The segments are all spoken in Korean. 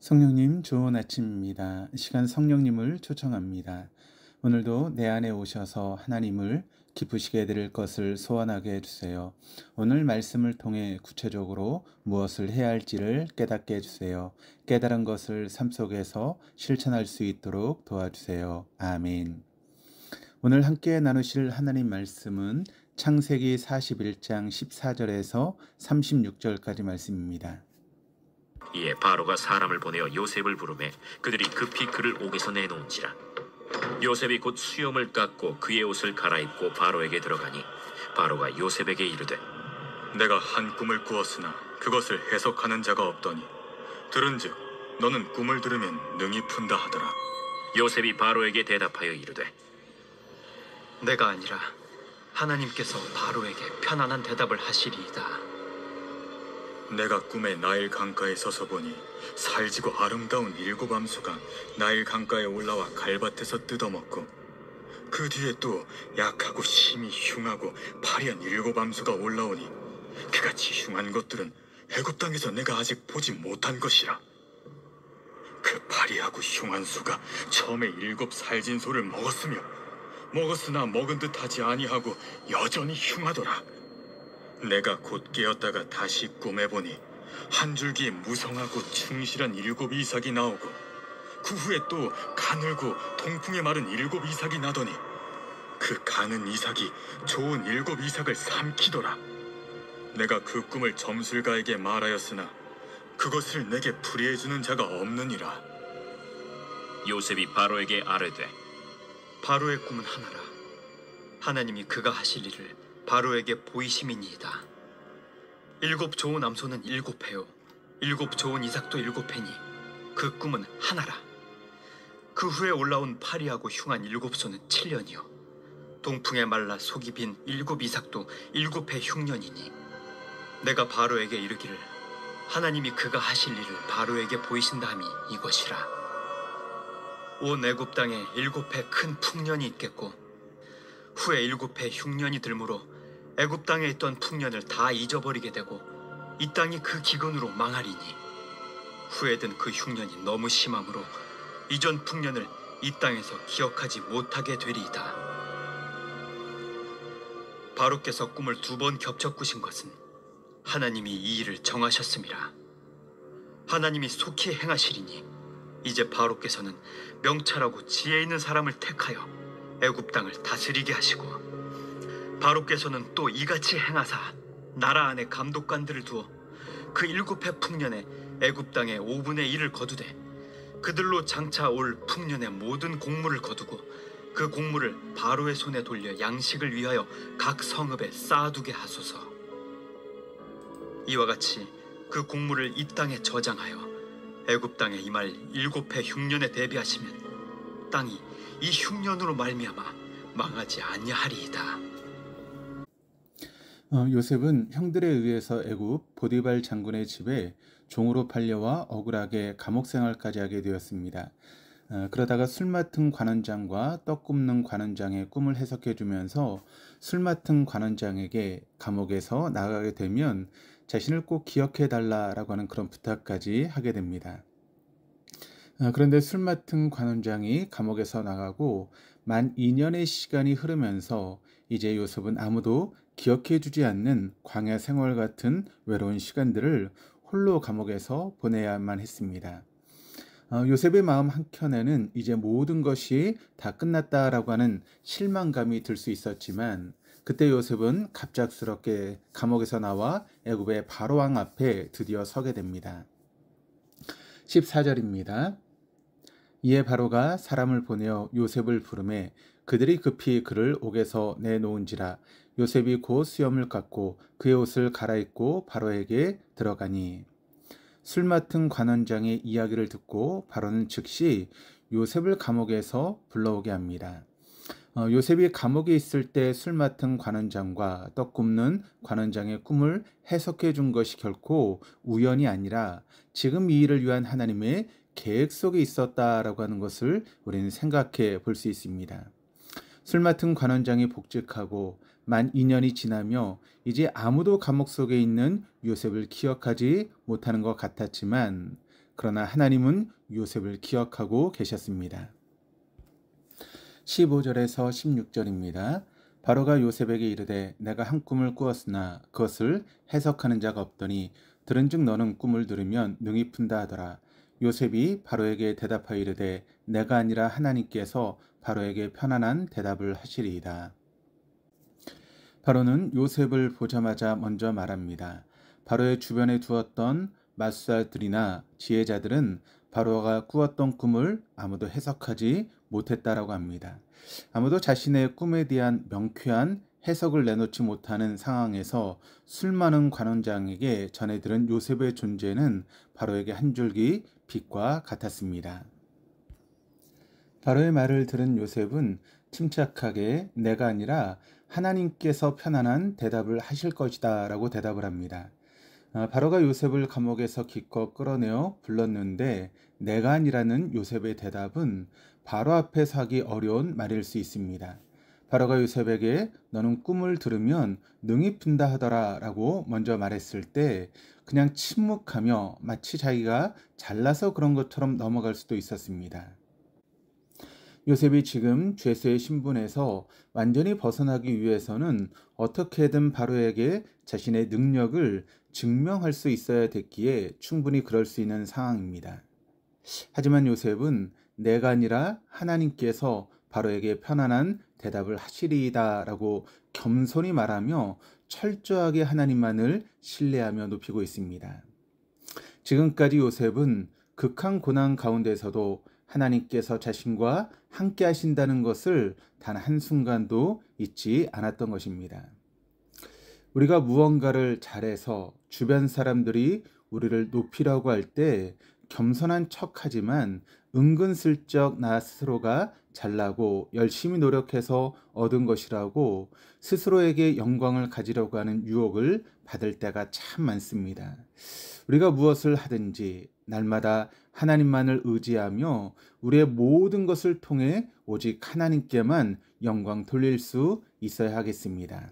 성령님, 좋은 아침입니다. 이 시간 성령님을 초청합니다. 오늘도 내 안에 오셔서 하나님을 기쁘시게 해드릴 것을 소원하게 해주세요. 오늘 말씀을 통해 구체적으로 무엇을 해야 할지를 깨닫게 해주세요. 깨달은 것을 삶 속에서 실천할 수 있도록 도와주세요. 아멘. 오늘 함께 나누실 하나님 말씀은 창세기 41장 14절에서 36절까지 말씀입니다. 이에 바로가 사람을 보내어 요셉을 부르매 그들이 급히 그를 옥에서 내놓은지라. 요셉이 곧 수염을 깎고 그의 옷을 갈아입고 바로에게 들어가니 바로가 요셉에게 이르되 내가 한 꿈을 꾸었으나 그것을 해석하는 자가 없더니 들은즉 너는 꿈을 들으면 능히 푼다 하더라. 요셉이 바로에게 대답하여 이르되 내가 아니라 하나님께서 바로에게 편안한 대답을 하시리이다. 내가 꿈에 나일 강가에 서서 보니 살지고 아름다운 일곱 암소가 나일 강가에 올라와 갈밭에서 뜯어먹고 그 뒤에 또 약하고 심히 흉하고 파리한 일곱 암소가 올라오니 그같이 흉한 것들은 애굽 땅에서 내가 아직 보지 못한 것이라. 그 파리하고 흉한 소가 처음에 일곱 살진 소를 먹었으나 먹은 듯 하지 아니하고 여전히 흉하더라. 내가 곧 깨었다가 다시 꿈에 보니 한 줄기에 무성하고 충실한 일곱 이삭이 나오고 그 후에 또 가늘고 통풍에 마른 일곱 이삭이 나더니 그 가는 이삭이 좋은 일곱 이삭을 삼키더라. 내가 그 꿈을 점술가에게 말하였으나 그것을 내게 풀이해주는 자가 없느니라. 요셉이 바로에게 아뢰되 바로의 꿈은 하나라. 하나님이 그가 하실 일을 바로에게 보이심이니이다. 일곱 좋은 암소는 일곱 해요, 일곱 좋은 이삭도 일곱 해니 그 꿈은 하나라. 그 후에 올라온 파리하고 흉한 일곱 소는 7년이요 동풍에 말라 속이 빈 일곱 이삭도 일곱 해 흉년이니 내가 바로에게 이르기를 하나님이 그가 하실 일을 바로에게 보이신다 함이 이것이라. 온 애굽 땅에 일곱 해 큰 풍년이 있겠고 후에 일곱 해 흉년이 들므로 애굽 땅에 있던 풍년을 다 잊어버리게 되고 이 땅이 그 기근으로 망하리니 후에든 그 흉년이 너무 심함으로 이전 풍년을 이 땅에서 기억하지 못하게 되리이다. 바로께서 꿈을 2번 겹쳐 꾸신 것은 하나님이 이 일을 정하셨음이라. 하나님이 속히 행하시리니 이제 바로께서는 명철하고 지혜 있는 사람을 택하여 애굽 땅을 다스리게 하시고 바로께서는 또 이같이 행하사 나라 안에 감독관들을 두어 그 일곱 해 풍년에 애굽 땅의 5분의 1을 거두되 그들로 장차 올 풍년의 모든 곡물을 거두고 그 곡물을 바로의 손에 돌려 양식을 위하여 각 성읍에 쌓아두게 하소서. 이와 같이 그 곡물을 이 땅에 저장하여 애굽 땅에 임할 일곱 해 흉년에 대비하시면 땅이 이 흉년으로 말미암아 망하지 아니하리이다. 요셉은 형들에 의해서 애굽 보디발 장군의 집에 종으로 팔려와 억울하게 감옥 생활까지 하게 되었습니다. 그러다가 술 맡은 관원장과 떡 굽는 관원장의 꿈을 해석해 주면서 술 맡은 관원장에게 감옥에서 나가게 되면 자신을 꼭 기억해 달라라고 하는 그런 부탁까지 하게 됩니다. 그런데 술 맡은 관원장이 감옥에서 나가고 만 2년의 시간이 흐르면서 이제 요셉은 아무도 기억해 주지 않는 광야 생활 같은 외로운 시간들을 홀로 감옥에서 보내야만 했습니다. 요셉의 마음 한켠에는 이제 모든 것이 다 끝났다라고 하는 실망감이 들 수 있었지만 그때 요셉은 갑작스럽게 감옥에서 나와 애굽의 바로왕 앞에 드디어 서게 됩니다. 14절입니다. 이에 바로가 사람을 보내어 요셉을 부르매 그들이 급히 그를 옥에서 내놓은지라. 요셉이 곧 수염을 깎고 그의 옷을 갈아입고 바로에게 들어가니 술 맡은 관원장의 이야기를 듣고 바로는 즉시 요셉을 감옥에서 불러오게 합니다. 요셉이 감옥에 있을 때 술 맡은 관원장과 떡 굽는 관원장의 꿈을 해석해 준 것이 결코 우연이 아니라 지금 이 일을 위한 하나님의 계획 속에 있었다라고 하는 것을 우리는 생각해 볼 수 있습니다. 술 맡은 관원장이 복직하고 만 2년이 지나며 이제 아무도 감옥 속에 있는 요셉을 기억하지 못하는 것 같았지만 그러나 하나님은 요셉을 기억하고 계셨습니다. 15절에서 16절입니다. 바로가 요셉에게 이르되 내가 한 꿈을 꾸었으나 그것을 해석하는 자가 없더니 들은즉 너는 꿈을 들으면 능히 푼다 하더라. 요셉이 바로에게 대답하여 이르되 내가 아니라 하나님께서 바로에게 편안한 대답을 하시리이다. 바로는 요셉을 보자마자 먼저 말합니다. 바로의 주변에 두었던 마술사들이나 지혜자들은 바로가 꾸었던 꿈을 아무도 해석하지 못했다라고 합니다. 아무도 자신의 꿈에 대한 명쾌한 해석을 내놓지 못하는 상황에서 술 많은 관원장에게 전해들은 요셉의 존재는 바로에게 한 줄기 빛과 같았습니다. 바로의 말을 들은 요셉은 침착하게 내가 아니라 하나님께서 편안한 대답을 하실 것이다 라고 대답을 합니다. 바로가 요셉을 감옥에서 기껏 끌어내어 불렀는데 내가 아니라는 요셉의 대답은 바로 앞에서 하기 어려운 말일 수 있습니다. 바로가 요셉에게 너는 꿈을 들으면 능히 푼다 하더라 라고 먼저 말했을 때 그냥 침묵하며 마치 자기가 잘나서 그런 것처럼 넘어갈 수도 있었습니다. 요셉이 지금 죄수의 신분에서 완전히 벗어나기 위해서는 어떻게든 바로에게 자신의 능력을 증명할 수 있어야 됐기에 충분히 그럴 수 있는 상황입니다. 하지만 요셉은 내가 아니라 하나님께서 바로에게 편안한 대답을 하시리이다 라고 겸손히 말하며 철저하게 하나님만을 신뢰하며 높이고 있습니다. 지금까지 요셉은 극한 고난 가운데서도 하나님께서 자신과 함께 하신다는 것을 단 한순간도 잊지 않았던 것입니다. 우리가 무언가를 잘해서 주변 사람들이 우리를 높이려고 할 때 겸손한 척하지만 은근슬쩍 나 스스로가 잘나고 열심히 노력해서 얻은 것이라고 스스로에게 영광을 가지려고 하는 유혹을 받을 때가 참 많습니다. 우리가 무엇을 하든지 날마다 하나님만을 의지하며 우리의 모든 것을 통해 오직 하나님께만 영광 돌릴 수 있어야 하겠습니다.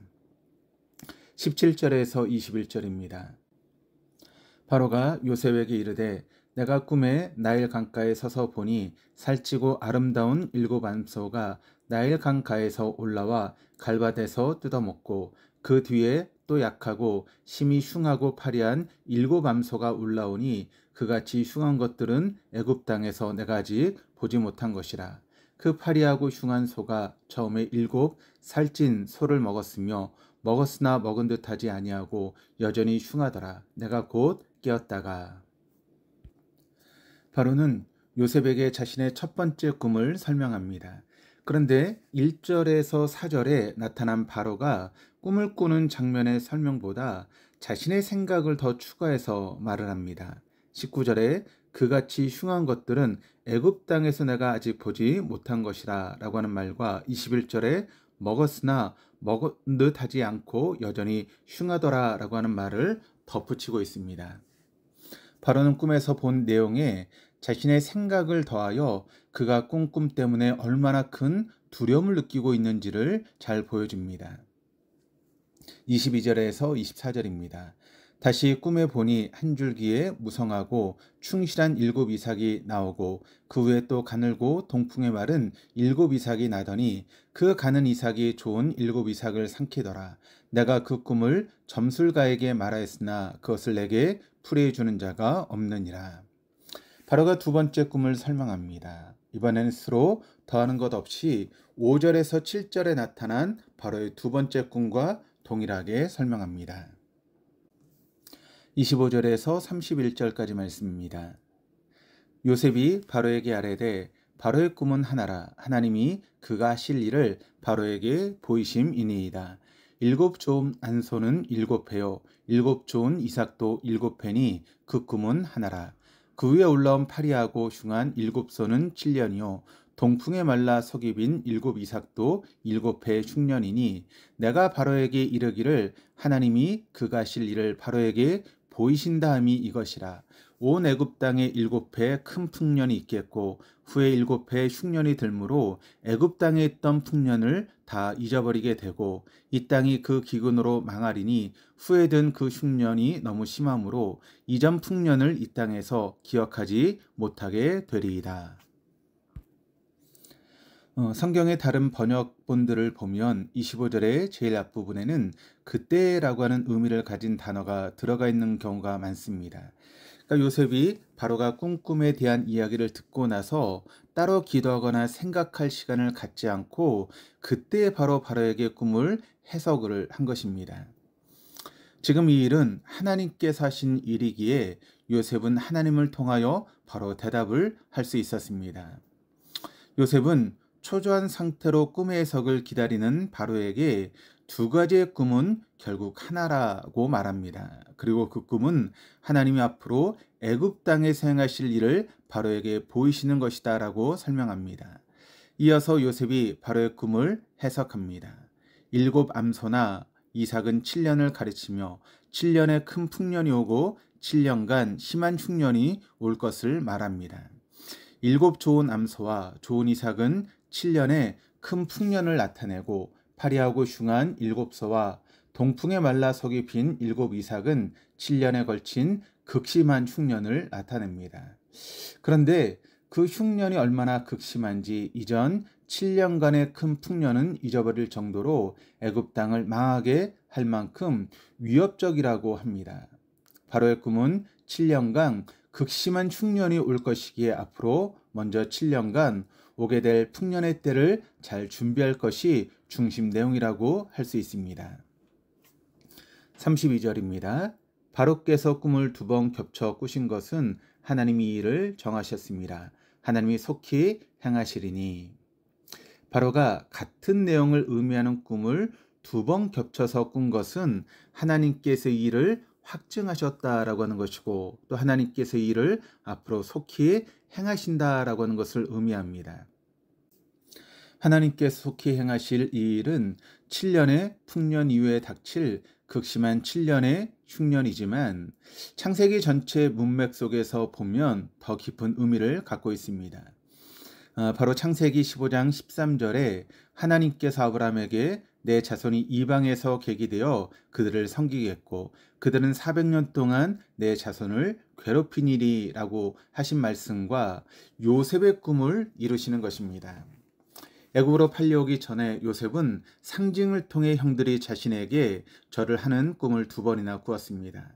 17절에서 21절입니다. 바로가 요셉에게 이르되 내가 꿈에 나일 강가에 서서 보니 살찌고 아름다운 7 암소가 나일 강가에서 올라와 갈밭에서 뜯어먹고 그 뒤에 또 약하고 심히 흉하고 파리한 7 암소가 올라오니 그같이 흉한 것들은 애굽 땅에서 내가 아직 보지 못한 것이라. 그 파리하고 흉한 소가 처음에 7 살찐 소를 먹었으며 먹었으나 먹은 듯하지 아니하고 여전히 흉하더라. 내가 곧 깨었다가. 바로는 요셉에게 자신의 첫 번째 꿈을 설명합니다. 그런데 1절에서 4절에 나타난 바로가 꿈을 꾸는 장면의 설명보다 자신의 생각을 더 추가해서 말을 합니다. 19절에 그같이 흉한 것들은 애굽 땅에서 내가 아직 보지 못한 것이라 라고 하는 말과 21절에 먹었으나 먹은 듯 하지 않고 여전히 흉하더라 라고 하는 말을 덧붙이고 있습니다. 바로는 꿈에서 본 내용에 자신의 생각을 더하여 그가 꾼 꿈 때문에 얼마나 큰 두려움을 느끼고 있는지를 잘 보여줍니다. 22절에서 24절입니다. 다시 꿈에 보니 한 줄기에 무성하고 충실한 7 이삭이 나오고 그 후에 또 가늘고 동풍에 마른 7 이삭이 나더니 그 가는 이삭이 좋은 7 이삭을 삼키더라. 내가 그 꿈을 점술가에게 말하였으나 그것을 내게 풀이해 주는 자가 없느니라. 바로가 두 번째 꿈을 설명합니다. 이번에는 스스로 더하는 것 없이 5절에서 7절에 나타난 바로의 두 번째 꿈과 동일하게 설명합니다. 25절에서 31절까지 말씀입니다. 요셉이 바로에게 아뢰되 바로의 꿈은 하나라. 하나님이 그가 하실 일을 바로에게 보이심이니이다. 7 좋은 안소는 7회요 7 좋은 이삭도 7회니 그 꿈은 하나라. 그 위에 올라온 파리하고 흉한 7소는 7년이요 동풍에 말라 속이 빈 7 이삭도 7회 흉년이니 내가 바로에게 이르기를 하나님이 그가 하실 일을 바로에게 보이신다 함이 이것이라. 온 애굽 땅에 7해 큰 풍년이 있겠고 후에 7해 흉년이 들므로 애굽 땅에 있던 풍년을 다 잊어버리게 되고 이 땅이 그 기근으로 망하리니 후에 든 그 흉년이 너무 심함으로 이전 풍년을 이 땅에서 기억하지 못하게 되리이다. 성경의 다른 번역본들을 보면 25절의 제일 앞부분에는 그때라고 하는 의미를 가진 단어가 들어가 있는 경우가 많습니다. 그러니까 요셉이 바로가 꿈에 대한 이야기를 듣고 나서 따로 기도하거나 생각할 시간을 갖지 않고 그때 바로에게 꿈을 해석을 한 것입니다. 지금 이 일은 하나님께서 하신 일이기에 요셉은 하나님을 통하여 바로 대답을 할 수 있었습니다. 요셉은 초조한 상태로 꿈의 해석을 기다리는 바로에게 두 가지의 꿈은 결국 하나라고 말합니다. 그리고 그 꿈은 하나님이 앞으로 애굽 땅에서 행하실 일을 바로에게 보이시는 것이다 라고 설명합니다. 이어서 요셉이 바로의 꿈을 해석합니다. 7 암소나 이삭은 7년을 가르치며 7년에 큰 풍년이 오고 7년간 심한 흉년이 올 것을 말합니다. 7 좋은 암소와 좋은 이삭은 7년에 큰 풍년을 나타내고 파리하고 흉한 7소와 동풍에 말라 속이 빈 7 이삭은 7년에 걸친 극심한 흉년을 나타냅니다. 그런데 그 흉년이 얼마나 극심한지 이전 7년간의 큰 풍년은 잊어버릴 정도로 애굽 땅을 망하게 할 만큼 위협적이라고 합니다. 바로의 꿈은 7년간 극심한 흉년이 올 것이기에 앞으로 먼저 7년간 오게 될 풍년의 때를 잘 준비할 것이 중심 내용이라고 할 수 있습니다. 32절입니다. 바로께서 꿈을 2번 겹쳐 꾸신 것은 하나님이 이를 정하셨습니다. 하나님이 속히 행하시리니. 바로가 같은 내용을 의미하는 꿈을 2번 겹쳐서 꾼 것은 하나님께서 이 일을 확증하셨다라고 하는 것이고 또 하나님께서 이 일을 앞으로 속히 행하신다라고 하는 것을 의미합니다. 하나님께서 속히 행하실 이 일은 7년의 풍년 이후에 닥칠 극심한 7년의 흉년이지만 창세기 전체 문맥 속에서 보면 더 깊은 의미를 갖고 있습니다. 바로 창세기 15장 13절에 하나님께서 아브라함에게 내 자손이 이방에서 계기되어 그들을 섬기겠고 그들은 400년 동안 내 자손을 괴롭히니리라고 하신 말씀과 요셉의 꿈을 이루시는 것입니다. 애굽으로 팔려오기 전에 요셉은 상징을 통해 형들이 자신에게 절을 하는 꿈을 2번이나 꾸었습니다.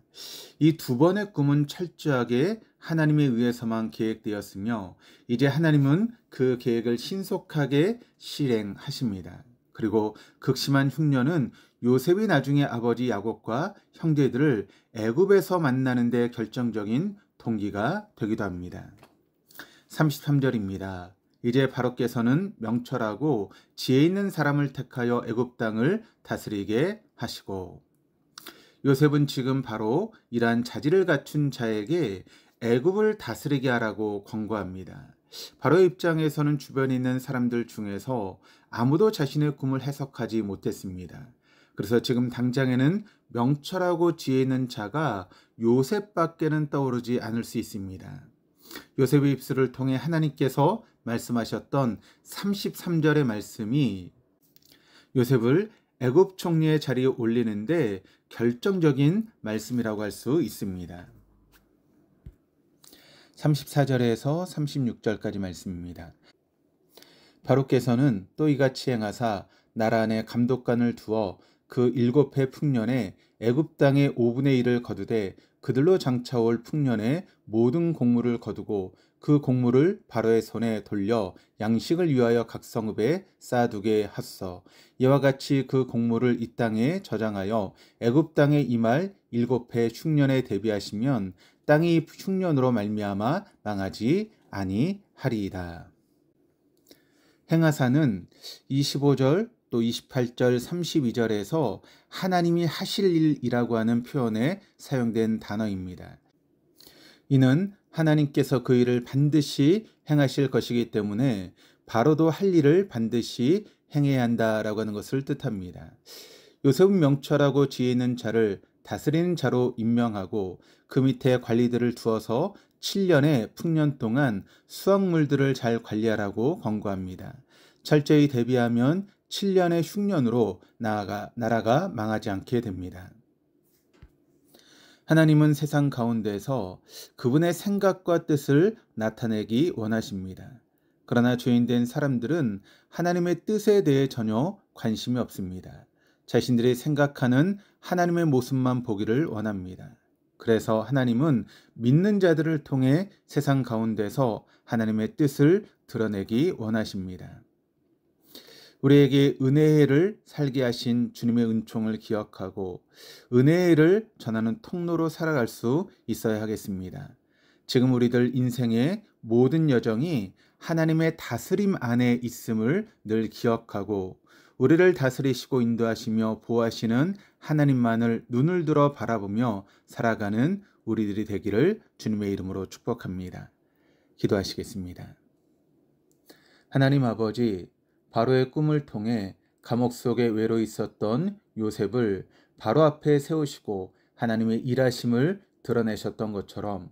이 2번의 꿈은 철저하게 하나님에 의해서만 계획되었으며 이제 하나님은 그 계획을 신속하게 실행하십니다. 그리고 극심한 흉년은 요셉이 나중에 아버지 야곱과 형제들을 애굽에서 만나는 데 결정적인 동기가 되기도 합니다. 33절입니다. 이제 바로께서는 명철하고 지혜 있는 사람을 택하여 애굽 땅을 다스리게 하시고 요셉은 지금 바로 이러한 자질을 갖춘 자에게 애굽을 다스리게 하라고 권고합니다. 바로의 입장에서는 주변에 있는 사람들 중에서 아무도 자신의 꿈을 해석하지 못했습니다. 그래서 지금 당장에는 명철하고 지혜 있는 자가 요셉밖에는 떠오르지 않을 수 있습니다. 요셉의 입술을 통해 하나님께서 말씀하셨던 33절의 말씀이 요셉을 애굽 총리의 자리에 올리는데 결정적인 말씀이라고 할 수 있습니다. 34절에서 36절까지 말씀입니다. 바로께서는 또 이같이 행하사 나라 안에 감독관을 두어 그 7해 풍년에 애굽 땅의 5분의 1을 거두되 그들로 장차올 풍년에 모든 곡물을 거두고 그 곡물을 바로의 손에 돌려 양식을 위하여 각 성읍에 쌓아두게 하소서. 이와 같이 그 곡물을 이 땅에 저장하여 애굽 땅에 임할 7해 흉년에 대비하시면 땅이 흉년으로 말미암아 망하지 아니하리이다. 행하사는 25절 또 28절 32절에서 하나님이 하실 일이라고 하는 표현에 사용된 단어입니다. 이는 하나님께서 그 일을 반드시 행하실 것이기 때문에 바로도 할 일을 반드시 행해야 한다라고 하는 것을 뜻합니다. 요셉은 명철하고 지혜 있는 자를 다스리는 자로 임명하고 그 밑에 관리들을 두어서 7년의 풍년 동안 수확물들을 잘 관리하라고 권고합니다. 철저히 대비하면 7년의 흉년으로 나라가 망하지 않게 됩니다. 하나님은 세상 가운데서 그분의 생각과 뜻을 나타내기 원하십니다. 그러나 죄인된 사람들은 하나님의 뜻에 대해 전혀 관심이 없습니다. 자신들이 생각하는 하나님의 모습만 보기를 원합니다. 그래서 하나님은 믿는 자들을 통해 세상 가운데서 하나님의 뜻을 드러내기 원하십니다. 우리에게 은혜의 해를 살게 하신 주님의 은총을 기억하고 은혜의 해를 전하는 통로로 살아갈 수 있어야 하겠습니다. 지금 우리들 인생의 모든 여정이 하나님의 다스림 안에 있음을 늘 기억하고 우리를 다스리시고 인도하시며 보호하시는 하나님만을 눈을 들어 바라보며 살아가는 우리들이 되기를 주님의 이름으로 축복합니다. 기도하시겠습니다. 하나님 아버지, 바로의 꿈을 통해 감옥 속에 외로 있었던 요셉을 바로 앞에 세우시고 하나님의 일하심을 드러내셨던 것처럼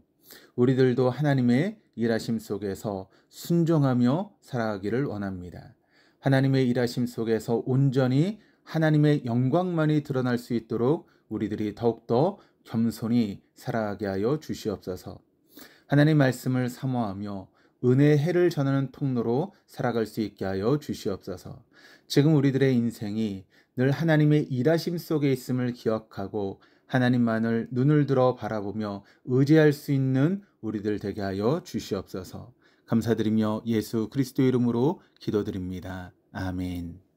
우리들도 하나님의 일하심 속에서 순종하며 살아가기를 원합니다. 하나님의 일하심 속에서 온전히 하나님의 영광만이 드러날 수 있도록 우리들이 더욱더 겸손히 살아가게 하여 주시옵소서. 하나님 말씀을 사모하며 은혜의 해를 전하는 통로로 살아갈 수 있게 하여 주시옵소서. 지금 우리들의 인생이 늘 하나님의 일하심 속에 있음을 기억하고 하나님만을 눈을 들어 바라보며 의지할 수 있는 우리들 되게 하여 주시옵소서. 감사드리며 예수 그리스도 이름으로 기도드립니다. 아멘.